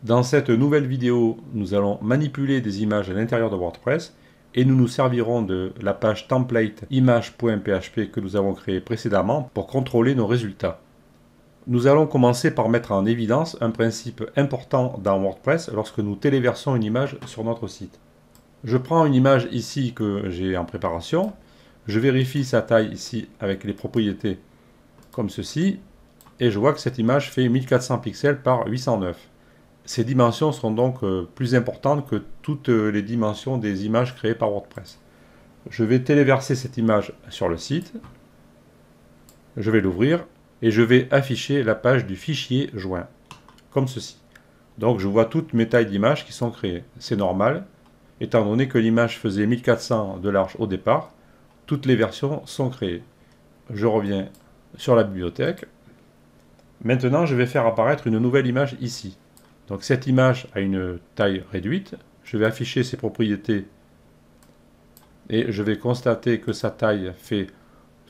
Dans cette nouvelle vidéo, nous allons manipuler des images à l'intérieur de WordPress et nous nous servirons de la page template image.php que nous avons créée précédemment pour contrôler nos résultats. Nous allons commencer par mettre en évidence un principe important dans WordPress lorsque nous téléversons une image sur notre site. Je prends une image ici que j'ai en préparation, je vérifie sa taille ici avec les propriétés comme ceci, et je vois que cette image fait 1400 pixels par 809. Ces dimensions seront donc plus importantes que toutes les dimensions des images créées par WordPress. Je vais téléverser cette image sur le site, je vais l'ouvrir et je vais afficher la page du fichier joint, comme ceci. Donc je vois toutes mes tailles d'images qui sont créées. C'est normal, étant donné que l'image faisait 1400 de large au départ, toutes les versions sont créées. Je reviens sur la bibliothèque. Maintenant, je vais faire apparaître une nouvelle image ici. Donc cette image a une taille réduite. Je vais afficher ses propriétés et je vais constater que sa taille fait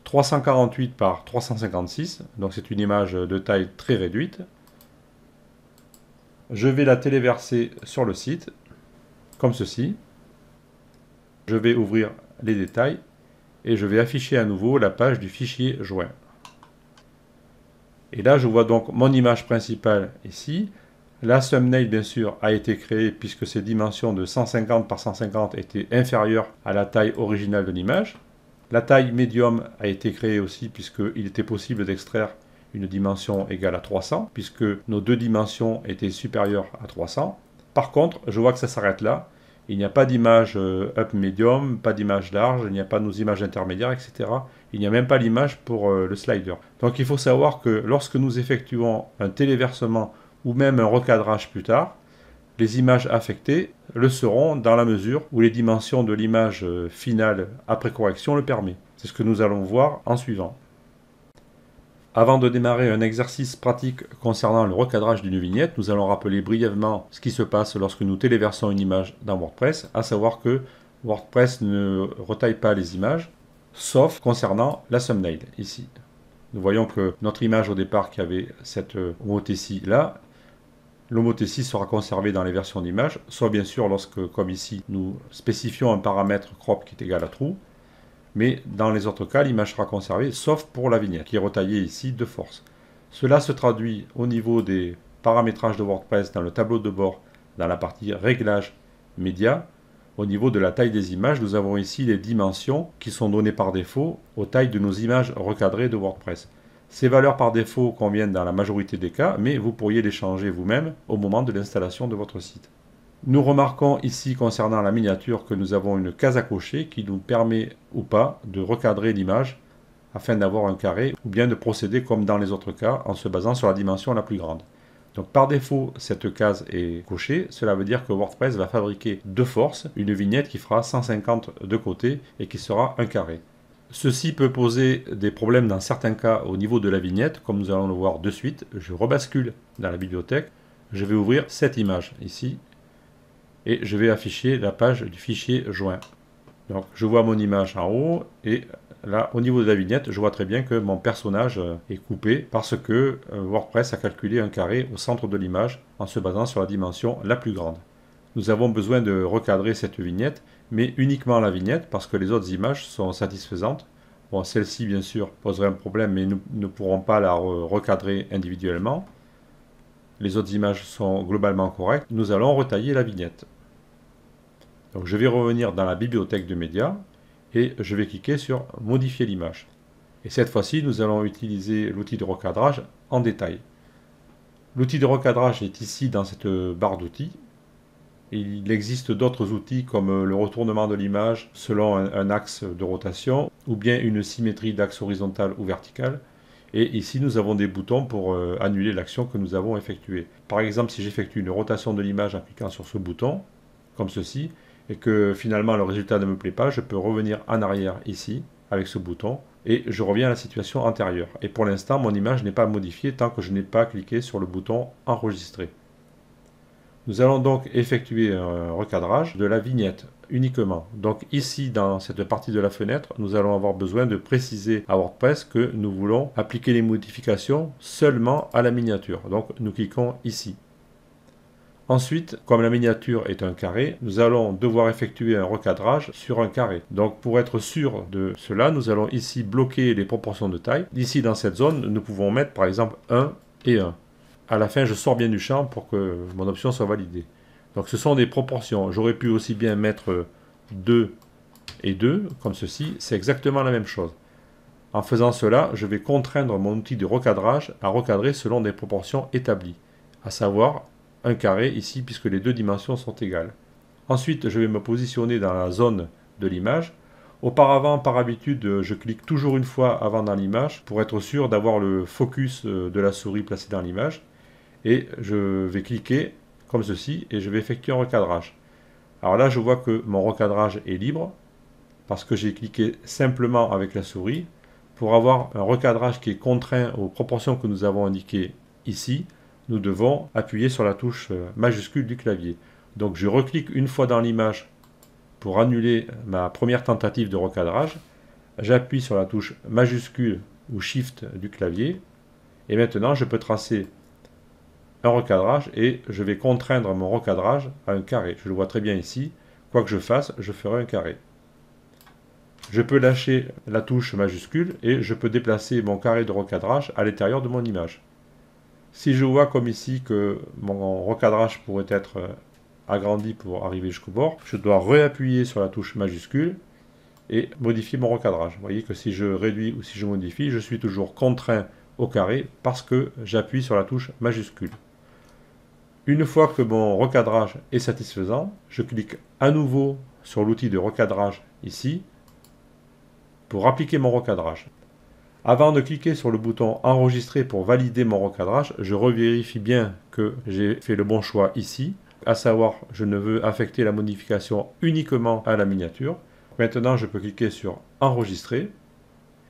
348 par 356. Donc c'est une image de taille très réduite. Je vais la téléverser sur le site, comme ceci. Je vais ouvrir les détails et je vais afficher à nouveau la page du fichier joint. Et là, je vois donc mon image principale ici. La thumbnail, bien sûr, a été créée puisque ces dimensions de 150 par 150 étaient inférieures à la taille originale de l'image. La taille médium a été créée aussi puisqu'il était possible d'extraire une dimension égale à 300, puisque nos deux dimensions étaient supérieures à 300. Par contre, je vois que ça s'arrête là. Il n'y a pas d'image up medium, pas d'image large, il n'y a pas nos images intermédiaires, etc. Il n'y a même pas l'image pour le slider. Donc il faut savoir que lorsque nous effectuons un téléversement ou même un recadrage plus tard, les images affectées le seront dans la mesure où les dimensions de l'image finale après correction le permettent. C'est ce que nous allons voir en suivant. Avant de démarrer un exercice pratique concernant le recadrage d'une vignette, nous allons rappeler brièvement ce qui se passe lorsque nous téléversons une image dans WordPress, à savoir que WordPress ne retaille pas les images, sauf concernant la thumbnail, ici. Nous voyons que notre image au départ qui avait cette homothétie là, l'homothétie sera conservée dans les versions d'image, soit bien sûr lorsque, comme ici, nous spécifions un paramètre crop qui est égal à true, mais dans les autres cas, l'image sera conservée, sauf pour la vignette, qui est retaillée ici de force. Cela se traduit au niveau des paramétrages de WordPress dans le tableau de bord, dans la partie Réglages médias. Au niveau de la taille des images, nous avons ici les dimensions qui sont données par défaut aux tailles de nos images recadrées de WordPress. Ces valeurs par défaut conviennent dans la majorité des cas, mais vous pourriez les changer vous-même au moment de l'installation de votre site. Nous remarquons ici concernant la miniature que nous avons une case à cocher qui nous permet ou pas de recadrer l'image afin d'avoir un carré ou bien de procéder comme dans les autres cas en se basant sur la dimension la plus grande. Donc par défaut cette case est cochée, cela veut dire que WordPress va fabriquer de force une vignette qui fera 150 de côté et qui sera un carré. Ceci peut poser des problèmes dans certains cas au niveau de la vignette, comme nous allons le voir de suite. Je rebascule dans la bibliothèque, je vais ouvrir cette image ici et je vais afficher la page du fichier joint. Donc je vois mon image en haut et là au niveau de la vignette je vois très bien que mon personnage est coupé parce que WordPress a calculé un carré au centre de l'image en se basant sur la dimension la plus grande. Nous avons besoin de recadrer cette vignette, mais uniquement la vignette parce que les autres images sont satisfaisantes. Bon, celle-ci bien sûr poserait un problème, mais nous ne pourrons pas la recadrer individuellement. Les autres images sont globalement correctes. Nous allons retailler la vignette. Donc je vais revenir dans la bibliothèque de médias et je vais cliquer sur modifier l'image. Et cette fois-ci, nous allons utiliser l'outil de recadrage en détail. L'outil de recadrage est ici dans cette barre d'outils. Il existe d'autres outils comme le retournement de l'image selon un axe de rotation ou bien une symétrie d'axe horizontal ou vertical. Et ici, nous avons des boutons pour annuler l'action que nous avons effectuée. Par exemple, si j'effectue une rotation de l'image en cliquant sur ce bouton, comme ceci, et que finalement le résultat ne me plaît pas, je peux revenir en arrière ici, avec ce bouton, et je reviens à la situation antérieure. Et pour l'instant, mon image n'est pas modifiée tant que je n'ai pas cliqué sur le bouton Enregistrer. Nous allons donc effectuer un recadrage de la vignette uniquement. Donc ici, dans cette partie de la fenêtre, nous allons avoir besoin de préciser à WordPress que nous voulons appliquer les modifications seulement à la miniature. Donc nous cliquons ici. Ensuite, comme la miniature est un carré, nous allons devoir effectuer un recadrage sur un carré. Donc pour être sûr de cela, nous allons ici bloquer les proportions de taille. Ici dans cette zone, nous pouvons mettre par exemple 1 et 1. À la fin, je sors bien du champ pour que mon option soit validée. Donc ce sont des proportions. J'aurais pu aussi bien mettre 2 et 2, comme ceci. C'est exactement la même chose. En faisant cela, je vais contraindre mon outil de recadrage à recadrer selon des proportions établies, à savoir un carré ici, puisque les deux dimensions sont égales. Ensuite, je vais me positionner dans la zone de l'image. Auparavant, par habitude, je clique toujours une fois avant dans l'image pour être sûr d'avoir le focus de la souris placé dans l'image. Et je vais cliquer comme ceci et je vais effectuer un recadrage. Alors là, je vois que mon recadrage est libre parce que j'ai cliqué simplement avec la souris. Pour avoir un recadrage qui est contraint aux proportions que nous avons indiquées ici, nous devons appuyer sur la touche majuscule du clavier. Donc je reclique une fois dans l'image pour annuler ma première tentative de recadrage. J'appuie sur la touche majuscule ou Shift du clavier. Et maintenant, je peux tracer un recadrage et je vais contraindre mon recadrage à un carré. Je le vois très bien ici. Quoi que je fasse, je ferai un carré. Je peux lâcher la touche majuscule et je peux déplacer mon carré de recadrage à l'intérieur de mon image. Si je vois comme ici que mon recadrage pourrait être agrandi pour arriver jusqu'au bord, je dois réappuyer sur la touche majuscule et modifier mon recadrage. Vous voyez que si je réduis ou si je modifie, je suis toujours contraint au carré parce que j'appuie sur la touche majuscule. Une fois que mon recadrage est satisfaisant, je clique à nouveau sur l'outil de recadrage ici pour appliquer mon recadrage. Avant de cliquer sur le bouton enregistrer pour valider mon recadrage, je revérifie bien que j'ai fait le bon choix ici, à savoir je ne veux affecter la modification uniquement à la miniature. Maintenant je peux cliquer sur enregistrer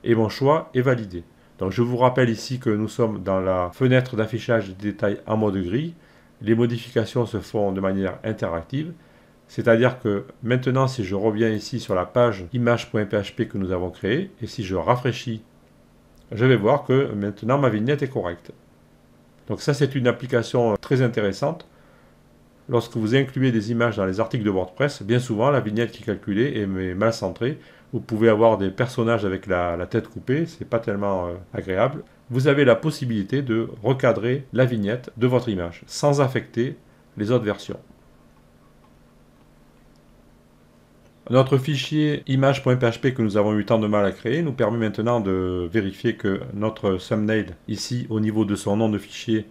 et mon choix est validé. Donc je vous rappelle ici que nous sommes dans la fenêtre d'affichage des détails en mode gris. Les modifications se font de manière interactive. C'est-à-dire que maintenant, si je reviens ici sur la page image.php que nous avons créée, et si je rafraîchis, je vais voir que maintenant ma vignette est correcte. Donc ça, c'est une application très intéressante. Lorsque vous incluez des images dans les articles de WordPress, bien souvent, la vignette qui est calculée est mal centrée. Vous pouvez avoir des personnages avec la tête coupée, c'est pas tellement agréable. Vous avez la possibilité de recadrer la vignette de votre image, sans affecter les autres versions. Notre fichier image.php que nous avons eu tant de mal à créer nous permet maintenant de vérifier que notre thumbnail, ici au niveau de son nom de fichier,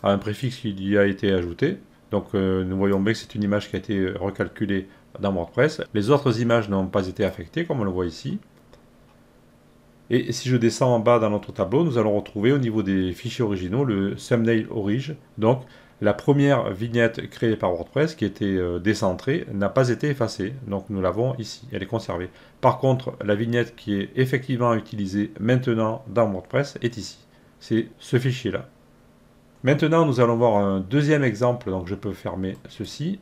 a un préfixe qui y a été ajouté. Donc nous voyons bien que c'est une image qui a été recalculée dans WordPress. Les autres images n'ont pas été affectées comme on le voit ici. Et si je descends en bas dans notre tableau, nous allons retrouver au niveau des fichiers originaux le thumbnail origin. Donc la première vignette créée par WordPress qui était décentrée n'a pas été effacée. Donc nous l'avons ici, elle est conservée. Par contre, la vignette qui est effectivement utilisée maintenant dans WordPress est ici. C'est ce fichier-là. Maintenant, nous allons voir un deuxième exemple. Donc je peux fermer ceci.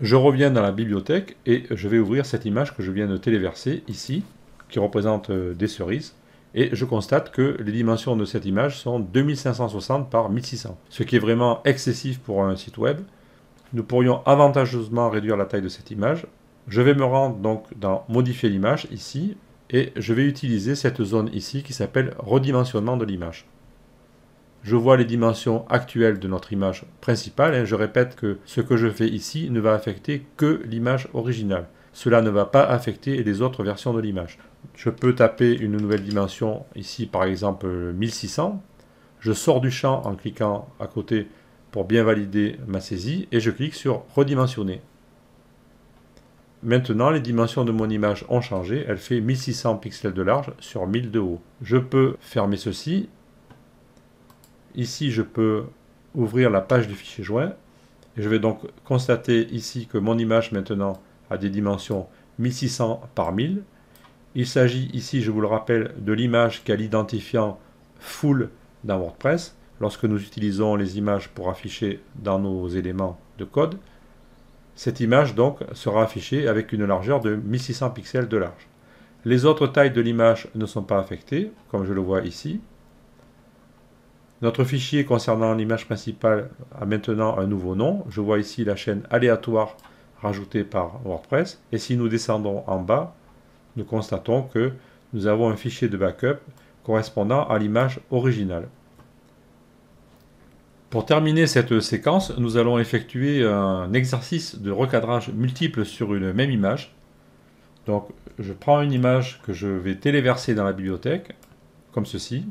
Je reviens dans la bibliothèque et je vais ouvrir cette image que je viens de téléverser ici, qui représente des cerises. Et je constate que les dimensions de cette image sont 2560 par 1600, ce qui est vraiment excessif pour un site web. Nous pourrions avantageusement réduire la taille de cette image. Je vais me rendre donc dans modifier l'image ici, et je vais utiliser cette zone ici qui s'appelle redimensionnement de l'image. Je vois les dimensions actuelles de notre image principale, et je répète que ce que je fais ici ne va affecter que l'image originale. Cela ne va pas affecter les autres versions de l'image. Je peux taper une nouvelle dimension, ici par exemple 1600. Je sors du champ en cliquant à côté pour bien valider ma saisie et je clique sur redimensionner. Maintenant, les dimensions de mon image ont changé. Elle fait 1600 pixels de large sur 1000 de haut. Je peux fermer ceci. Ici, je peux ouvrir la page du fichier joint. Et je vais donc constater ici que mon image maintenant a des dimensions 1600 par 1000. Il s'agit ici, je vous le rappelle, de l'image qui a l'identifiant full dans WordPress, lorsque nous utilisons les images pour afficher dans nos éléments de code. Cette image donc sera affichée avec une largeur de 1600 pixels de large. Les autres tailles de l'image ne sont pas affectées, comme je le vois ici. Notre fichier concernant l'image principale a maintenant un nouveau nom. Je vois ici la chaîne aléatoire rajoutée par WordPress. Et si nous descendons en bas, nous constatons que nous avons un fichier de backup correspondant à l'image originale. Pour terminer cette séquence, nous allons effectuer un exercice de recadrage multiple sur une même image. Donc, je prends une image que je vais téléverser dans la bibliothèque, comme ceci.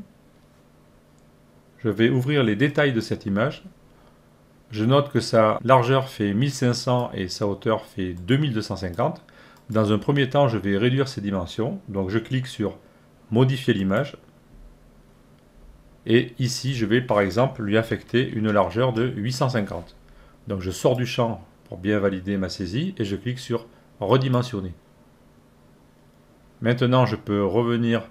Je vais ouvrir les détails de cette image. Je note que sa largeur fait 1500 et sa hauteur fait 2250. Dans un premier temps, je vais réduire ses dimensions. Donc, je clique sur modifier l'image. Et ici, je vais par exemple lui affecter une largeur de 850. Donc je sors du champ pour bien valider ma saisie et je clique sur redimensionner. Maintenant, je peux revenir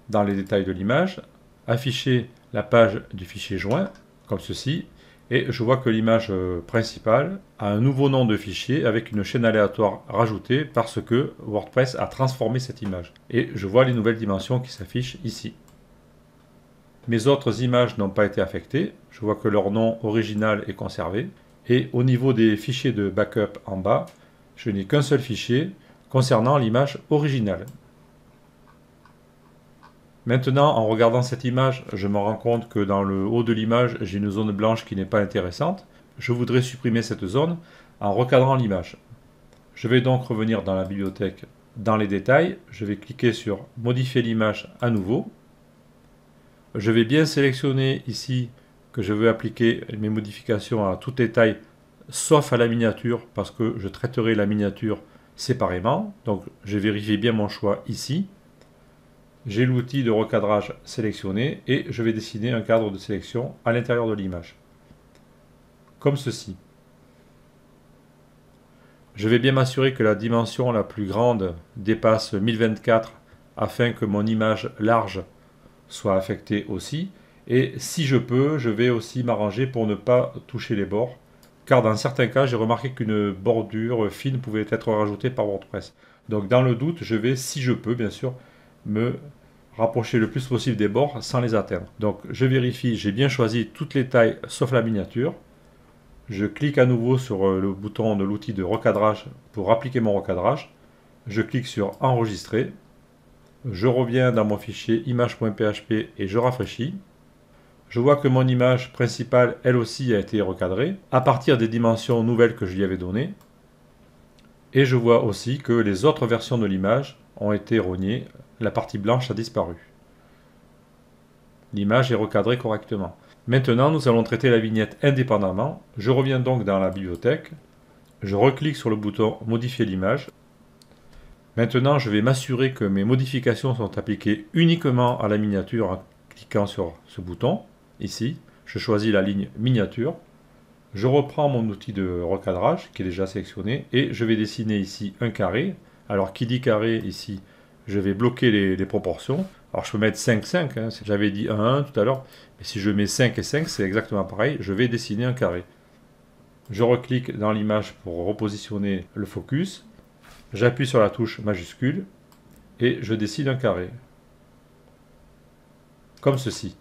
dans les détails de l'image, afficher la page du fichier joint, comme ceci, et je vois que l'image principale a un nouveau nom de fichier avec une chaîne aléatoire rajoutée parce que WordPress a transformé cette image. Et je vois les nouvelles dimensions qui s'affichent ici. Mes autres images n'ont pas été affectées. Je vois que leur nom original est conservé. Et au niveau des fichiers de backup en bas, je n'ai qu'un seul fichier concernant l'image originale. Maintenant, en regardant cette image, je me rends compte que dans le haut de l'image, j'ai une zone blanche qui n'est pas intéressante. Je voudrais supprimer cette zone en recadrant l'image. Je vais donc revenir dans la bibliothèque, dans les détails. Je vais cliquer sur modifier l'image à nouveau. Je vais bien sélectionner ici que je veux appliquer mes modifications à toutes les tailles sauf à la miniature parce que je traiterai la miniature séparément. Donc je vérifie bien mon choix ici. J'ai l'outil de recadrage sélectionné et je vais dessiner un cadre de sélection à l'intérieur de l'image. Comme ceci. Je vais bien m'assurer que la dimension la plus grande dépasse 1024 afin que mon image large soit affectée aussi. Et si je peux, je vais aussi m'arranger pour ne pas toucher les bords. Car dans certains cas, j'ai remarqué qu'une bordure fine pouvait être rajoutée par WordPress. Donc dans le doute, je vais, si je peux bien sûr, me rapprocher le plus possible des bords sans les atteindre. Donc je vérifie, j'ai bien choisi toutes les tailles sauf la miniature. Je clique à nouveau sur le bouton de l'outil de recadrage pour appliquer mon recadrage. Je clique sur enregistrer. Je reviens dans mon fichier image.php et je rafraîchis. Je vois que mon image principale, elle aussi, a été recadrée à partir des dimensions nouvelles que je lui avais données. Et je vois aussi que les autres versions de l'image ont été rognées. La partie blanche a disparu. L'image est recadrée correctement. Maintenant, nous allons traiter la vignette indépendamment. Je reviens donc dans la bibliothèque. Je reclique sur le bouton modifier l'image. Maintenant, je vais m'assurer que mes modifications sont appliquées uniquement à la miniature en cliquant sur ce bouton. Ici, je choisis la ligne miniature. Je reprends mon outil de recadrage qui est déjà sélectionné et je vais dessiner ici un carré. Alors, qui dit carré ici, je vais bloquer les proportions. Alors, je peux mettre 5, 5. Hein. J'avais dit 1, 1 tout à l'heure. Mais si je mets 5 et 5, c'est exactement pareil. Je vais dessiner un carré. Je reclique dans l'image pour repositionner le focus. J'appuie sur la touche majuscule et je dessine un carré. Comme ceci.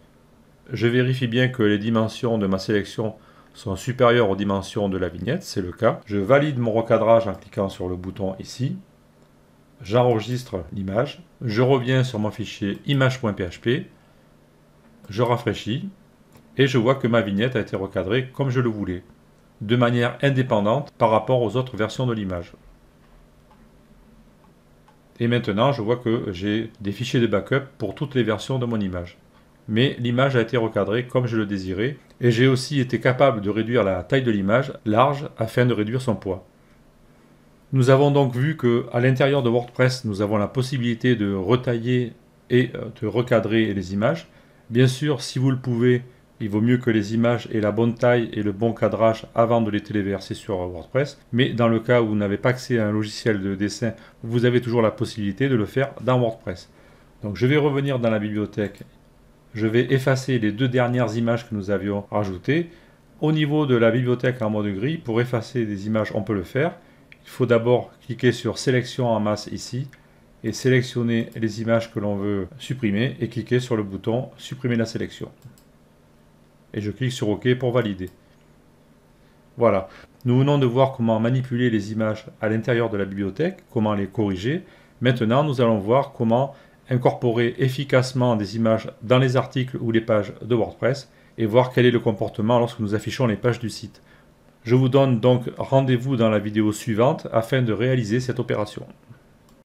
Je vérifie bien que les dimensions de ma sélection sont supérieures aux dimensions de la vignette, c'est le cas. Je valide mon recadrage en cliquant sur le bouton ici. J'enregistre l'image. Je reviens sur mon fichier image.php. Je rafraîchis et je vois que ma vignette a été recadrée comme je le voulais, de manière indépendante par rapport aux autres versions de l'image. Et maintenant, je vois que j'ai des fichiers de backup pour toutes les versions de mon image. Mais l'image a été recadrée comme je le désirais. Et j'ai aussi été capable de réduire la taille de l'image large afin de réduire son poids. Nous avons donc vu qu'à l'intérieur de WordPress, nous avons la possibilité de retailler et de recadrer les images. Bien sûr, si vous le pouvez, il vaut mieux que les images aient la bonne taille et le bon cadrage avant de les téléverser sur WordPress. Mais dans le cas où vous n'avez pas accès à un logiciel de dessin, vous avez toujours la possibilité de le faire dans WordPress. Donc je vais revenir dans la bibliothèque. Je vais effacer les deux dernières images que nous avions rajoutées. Au niveau de la bibliothèque en mode gris, pour effacer des images, on peut le faire. Il faut d'abord cliquer sur sélection en masse ici et sélectionner les images que l'on veut supprimer et cliquer sur le bouton supprimer la sélection. et je clique sur OK pour valider. Voilà, nous venons de voir comment manipuler les images à l'intérieur de la bibliothèque, comment les corriger. Maintenant, nous allons voir comment incorporer efficacement des images dans les articles ou les pages de WordPress et voir quel est le comportement lorsque nous affichons les pages du site. Je vous donne donc rendez-vous dans la vidéo suivante afin de réaliser cette opération.